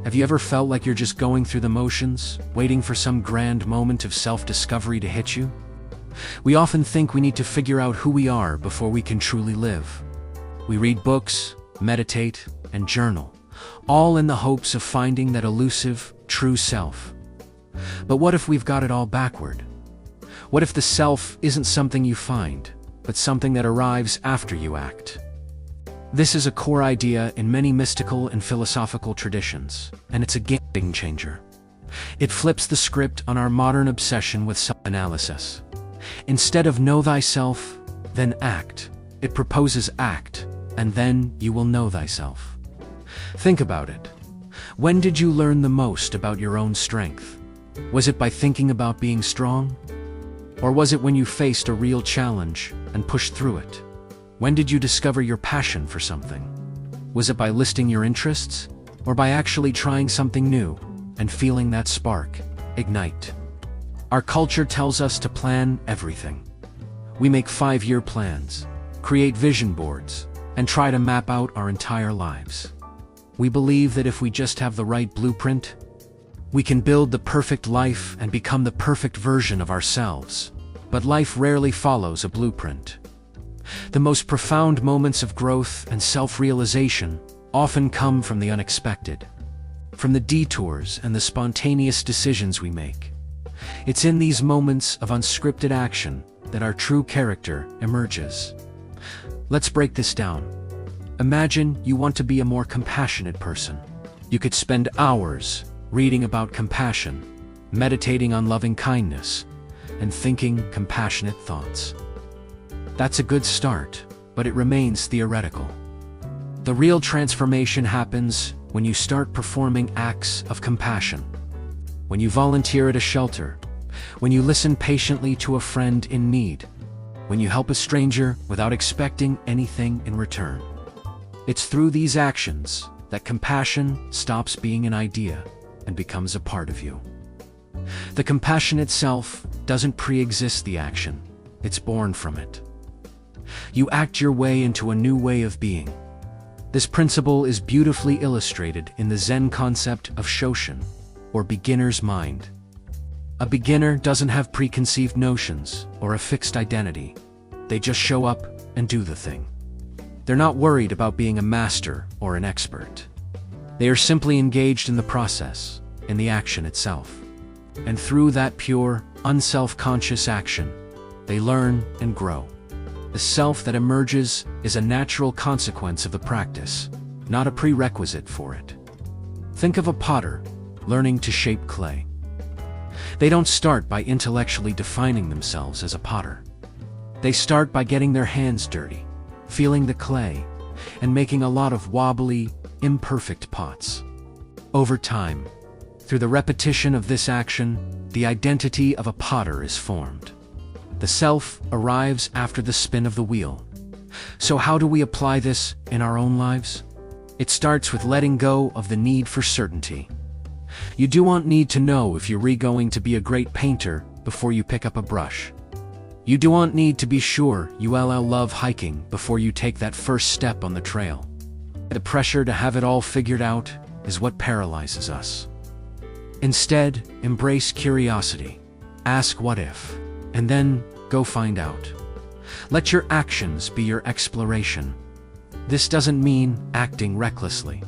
Have you ever felt like you're just going through the motions, waiting for some grand moment of self-discovery to hit you? We often think we need to figure out who we are before we can truly live. We read books, meditate, and journal, all in the hopes of finding that elusive, true self. But what if we've got it all backward? What if the self isn't something you find, but something that arrives after you act? This is a core idea in many mystical and philosophical traditions, and it's a game changer. It flips the script on our modern obsession with self-analysis. Instead of know thyself, then act, it proposes act, and then you will know thyself. Think about it. When did you learn the most about your own strength? Was it by thinking about being strong? Or was it when you faced a real challenge and pushed through it? When did you discover your passion for something? Was it by listing your interests, or by actually trying something new and feeling that spark ignite? Our culture tells us to plan everything. We make 5-year plans, create vision boards, and try to map out our entire lives. We believe that if we just have the right blueprint, we can build the perfect life and become the perfect version of ourselves. But life rarely follows a blueprint. The most profound moments of growth and self-realization often come from the unexpected, from the detours and the spontaneous decisions we make. It's in these moments of unscripted action that our true character emerges. Let's break this down. Imagine you want to be a more compassionate person. You could spend hours reading about compassion, meditating on loving kindness, and thinking compassionate thoughts. That's a good start, but it remains theoretical. The real transformation happens when you start performing acts of compassion. When you volunteer at a shelter, when you listen patiently to a friend in need, when you help a stranger without expecting anything in return. It's through these actions that compassion stops being an idea and becomes a part of you. The compassion itself doesn't pre-exist the action, it's born from it. You act your way into a new way of being. This principle is beautifully illustrated in the Zen concept of Shoshin, or beginner's mind. A beginner doesn't have preconceived notions or a fixed identity. They just show up and do the thing. They're not worried about being a master or an expert. They are simply engaged in the process, in the action itself. And through that pure, unself-conscious action, they learn and grow. The self that emerges is a natural consequence of the practice, not a prerequisite for it. Think of a potter learning to shape clay. They don't start by intellectually defining themselves as a potter. They start by getting their hands dirty, feeling the clay, and making a lot of wobbly, imperfect pots. Over time, through the repetition of this action, the identity of a potter is formed. The self arrives after the spin of the wheel. So how do we apply this in our own lives? It starts with letting go of the need for certainty. You don't need to know if you're going to be a great painter before you pick up a brush. You don't need to be sure you love hiking before you take that first step on the trail. The pressure to have it all figured out is what paralyzes us. Instead, embrace curiosity. Ask what if, and then go find out. Let your actions be your exploration. This doesn't mean acting recklessly.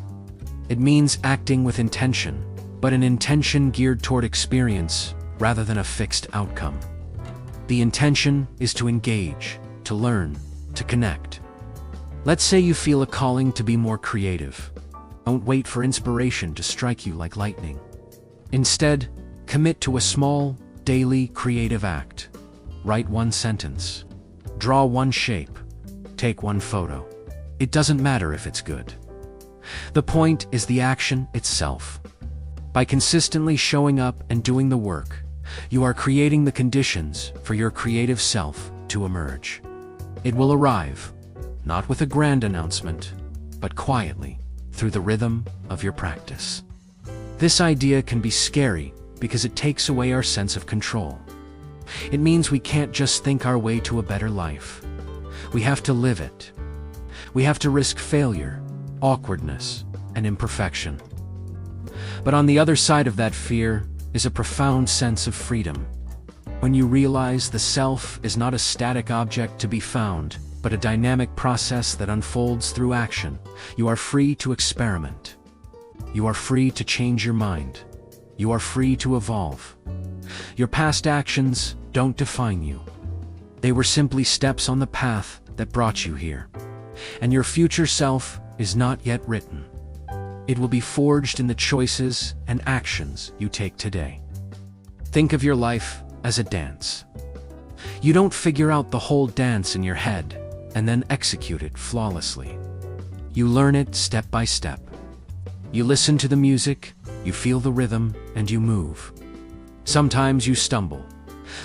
It means acting with intention, but an intention geared toward experience rather than a fixed outcome. The intention is to engage, to learn, to connect. Let's say you feel a calling to be more creative. Don't wait for inspiration to strike you like lightning. Instead, commit to a small, daily creative act. Write one sentence. Draw one shape. Take one photo. It doesn't matter if it's good. The point is the action itself. By consistently showing up and doing the work, you are creating the conditions for your creative self to emerge. It will arrive, not with a grand announcement, but quietly, through the rhythm of your practice. This idea can be scary because it takes away our sense of control. It means we can't just think our way to a better life. We have to live it. We have to risk failure, awkwardness, and imperfection. But on the other side of that fear is a profound sense of freedom. When you realize the self is not a static object to be found, but a dynamic process that unfolds through action, you are free to experiment. You are free to change your mind. You are free to evolve. Your past actions don't define you. They were simply steps on the path that brought you here. And your future self is not yet written. It will be forged in the choices and actions you take today. Think of your life as a dance. You don't figure out the whole dance in your head and then execute it flawlessly. You learn it step by step. You listen to the music, you feel the rhythm, and you move. Sometimes you stumble.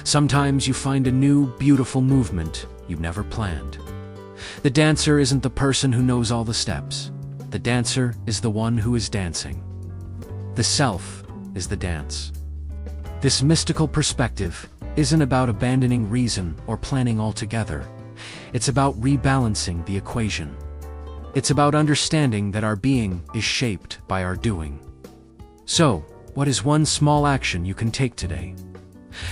Sometimes you find a new, beautiful movement you've never planned. The dancer isn't the person who knows all the steps. The dancer is the one who is dancing. The self is the dance. This mystical perspective isn't about abandoning reason or planning altogether. It's about rebalancing the equation. It's about understanding that our being is shaped by our doing. So, what is one small action you can take today?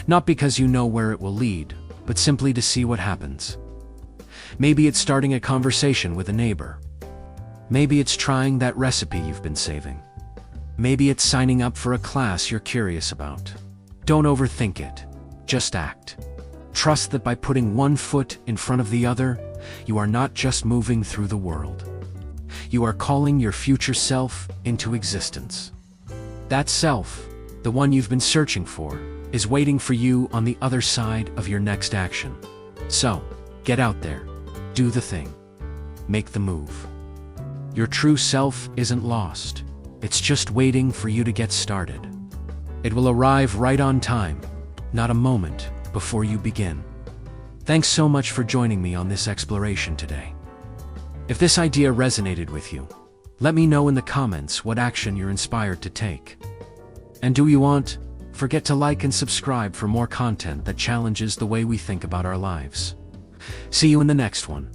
Not because you know where it will lead, but simply to see what happens. Maybe it's starting a conversation with a neighbor. Maybe it's trying that recipe you've been saving. Maybe it's signing up for a class you're curious about. Don't overthink it. Just act. Trust that by putting one foot in front of the other, you are not just moving through the world. You are calling your future self into existence. That self, the one you've been searching for, is waiting for you on the other side of your next action. So, get out there. Do the thing. Make the move. Your true self isn't lost. It's just waiting for you to get started. It will arrive right on time, not a moment before you begin. Thanks so much for joining me on this exploration today. If this idea resonated with you, let me know in the comments what action you're inspired to take. And forget to like and subscribe for more content that challenges the way we think about our lives. See you in the next one.